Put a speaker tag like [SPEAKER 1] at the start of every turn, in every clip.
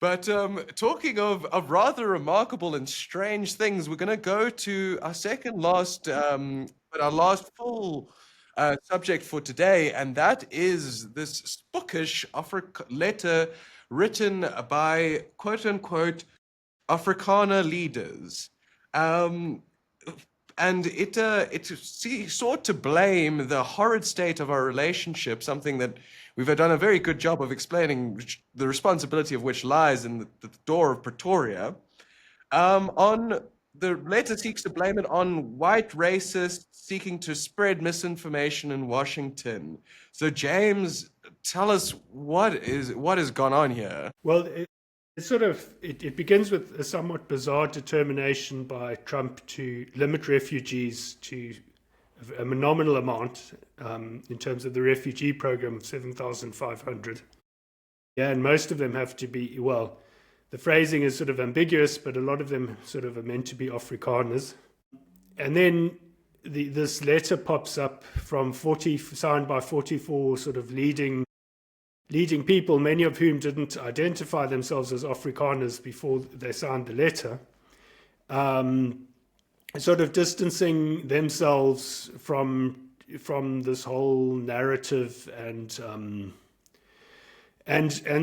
[SPEAKER 1] But talking of rather remarkable and strange things, we're going to go to our second last, but our last full subject for today, and that is this bookish letter written by quote unquote Afrikaner leaders. Um, and it sought to blame the horrid state of our relationship, something that we've done a very good job of explaining, the responsibility of which lies in the door of Pretoria. On the letter seeks to blame it on white racists seeking to spread misinformation in Washington. So, James, tell us what has gone on here.
[SPEAKER 2] Well, it begins with a somewhat bizarre determination by Trump to limit refugees to a nominal amount in terms of the refugee program of 7,500. Yeah, and most of them have to be, well, the phrasing is sort of ambiguous, but a lot of them sort of are meant to be Afrikaners. And then this letter pops up from signed by 44 sort of leading people, many of whom didn't identify themselves as Afrikaners before they signed the letter, sort of distancing themselves from this whole narrative and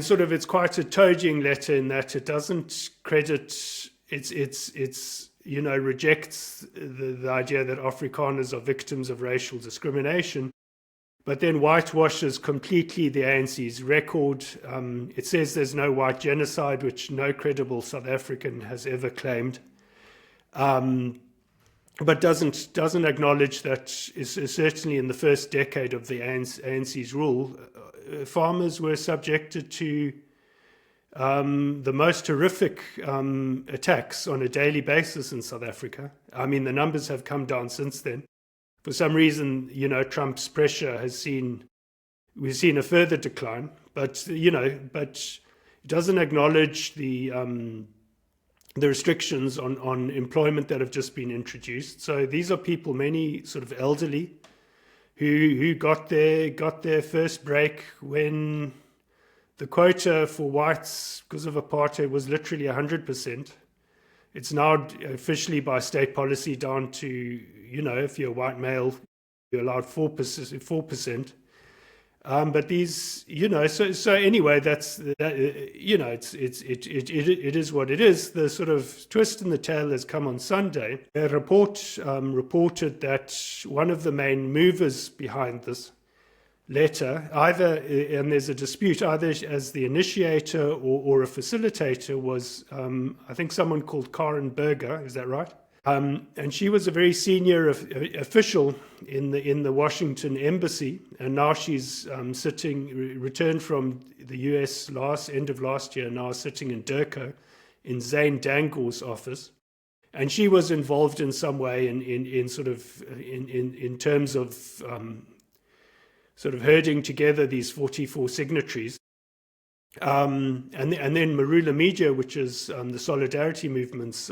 [SPEAKER 2] sort of, it's quite a toadying letter in that it doesn't credit, it's rejects the idea that Afrikaners are victims of racial discrimination, but then whitewashes completely the ANC's record. It says there's no white genocide, which no credible South African has ever claimed, but doesn't acknowledge that certainly in the first decade of the ANC's rule, farmers were subjected to the most horrific attacks on a daily basis in South Africa. I mean, the numbers have come down since then. For some reason, Trump's pressure we've seen a further decline, but it doesn't acknowledge the restrictions on employment that have just been introduced. So these are people, many sort of elderly, who got their first break when the quota for whites because of apartheid was literally 100%. It's now officially by state policy down to, if you're a white male, you're allowed 4%. But these, so anyway, it is what it is. The sort of twist in the tale has come on Sunday. A report reported that one of the main movers behind this letter, and there's a dispute, either as the initiator or a facilitator was, I think, someone called Karen Berger, is that right? And she was a very senior official in the Washington embassy, and now she's returned from the US end of last year, now sitting in Durko in Zane Dangor's office. And she was involved in some way in terms of sort of herding together these 44 signatories. And then Marula Media, which is the Solidarity Movement's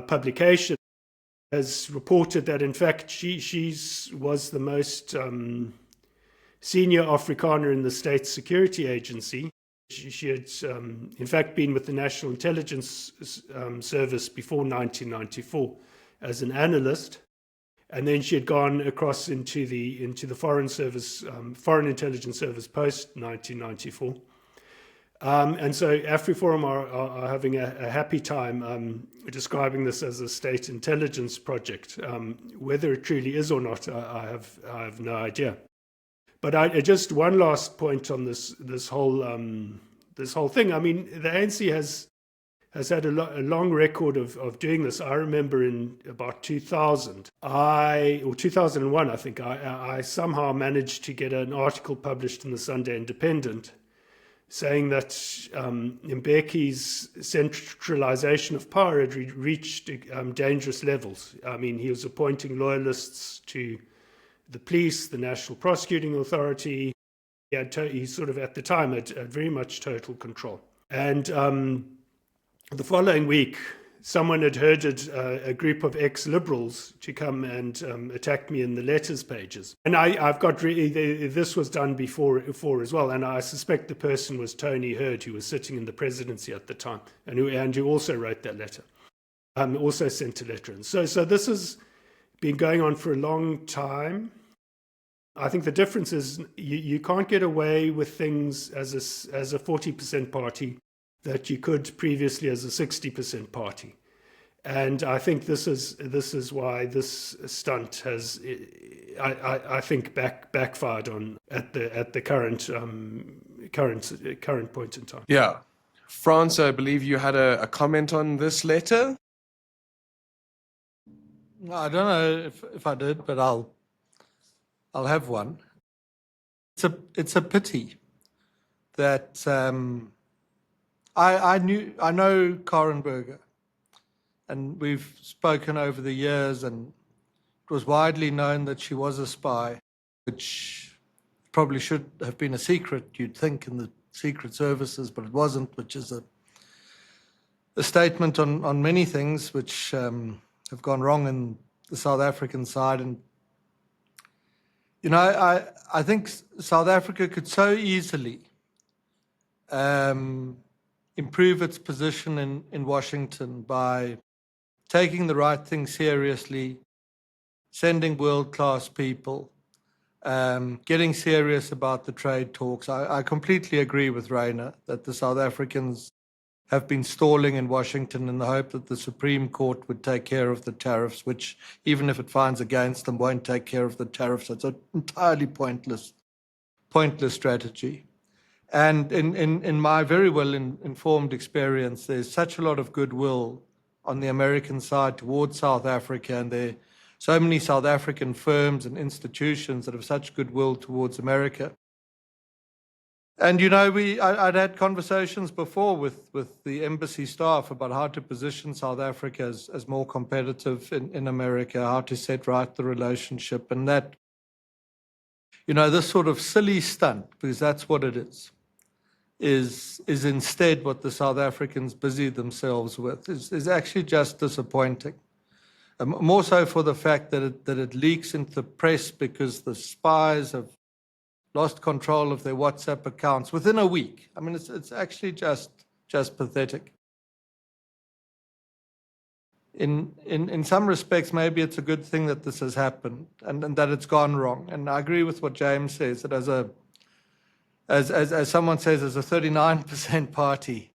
[SPEAKER 2] publication, has reported that in fact she was the most senior Afrikaner in the state security agency. She had in fact been with the National Intelligence Service before 1994 as an analyst, and then she had gone across into the Foreign Foreign Intelligence Service post 1994. And so AfriForum are having a happy time describing this as a state intelligence project. Whether it truly is or not, I have no idea. But just one last point on this whole thing. I mean, the ANC has had a long record of doing this. I remember in about 2000, or 2001, I think, I somehow managed to get an article published in the Sunday Independent saying that Mbeki's centralization of power had reached dangerous levels. I mean, he was appointing loyalists to the police, the National Prosecuting Authority. He sort of, at the time, had very much total control. And the following week, someone had herded a group of ex-liberals to come and attack me in the letters pages. And I've got this was done before as well, and I suspect the person was Tony Hurd, who was sitting in the presidency at the time, and who also wrote that letter, also sent a letter in. So this has been going on for a long time. I think the difference is you can't get away with things as a 40% party that you could previously as a 60% party. And I think this is why this stunt has, I think, backfired on at the current point in time.
[SPEAKER 1] Yeah. France, I believe you had a comment on this letter.
[SPEAKER 3] I don't know if I did, but I'll have one. It's a pity that I know Karen Berger, and we've spoken over the years, and it was widely known that she was a spy, which probably should have been a secret, you'd think, in the secret services, but it wasn't, which is a statement on many things which have gone wrong in the South African side. And you know, I think South Africa could so easily improve its position in Washington by taking the right thing seriously, sending world-class people, getting serious about the trade talks. I completely agree with Rainer that the South Africans have been stalling in Washington in the hope that the Supreme Court would take care of the tariffs, which, even if it finds against them, won't take care of the tariffs. It's an entirely pointless strategy. And in my very well informed experience, there's such a lot of goodwill on the American side towards South Africa, and there are so many South African firms and institutions that have such goodwill towards America. And you know, I'd had conversations before with the embassy staff about how to position South Africa as more competitive in America, how to set right the relationship, and that, you know, this sort of silly stunt, because that's what it is instead what the South Africans busy themselves with, is actually just disappointing. More so for the fact that it leaks into the press because the spies have lost control of their WhatsApp accounts within a week. I mean, it's actually just pathetic. In some respects, maybe it's a good thing that this has happened and that it's gone wrong. And I agree with what James says, that as someone says, as a 39% party,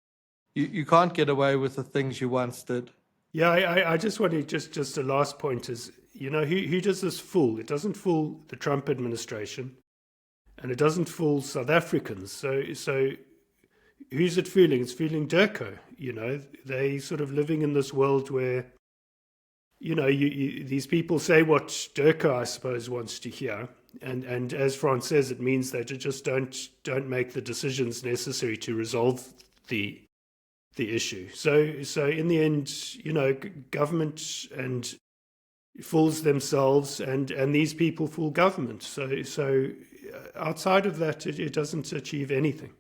[SPEAKER 3] you can't get away with the things you once did.
[SPEAKER 2] Yeah, I just want to just a last point is, you know, who does this fool? It doesn't fool the Trump administration. And it doesn't fool South Africans. So who's it fooling? It's fooling Durko. You know, they sort of living in this world where, you know, these people say what Durko, I suppose, wants to hear. And as Franz says, it means that they just don't make the decisions necessary to resolve the issue. So in the end, you know, government and fools themselves, and these people fool government. So outside of that, it doesn't achieve anything.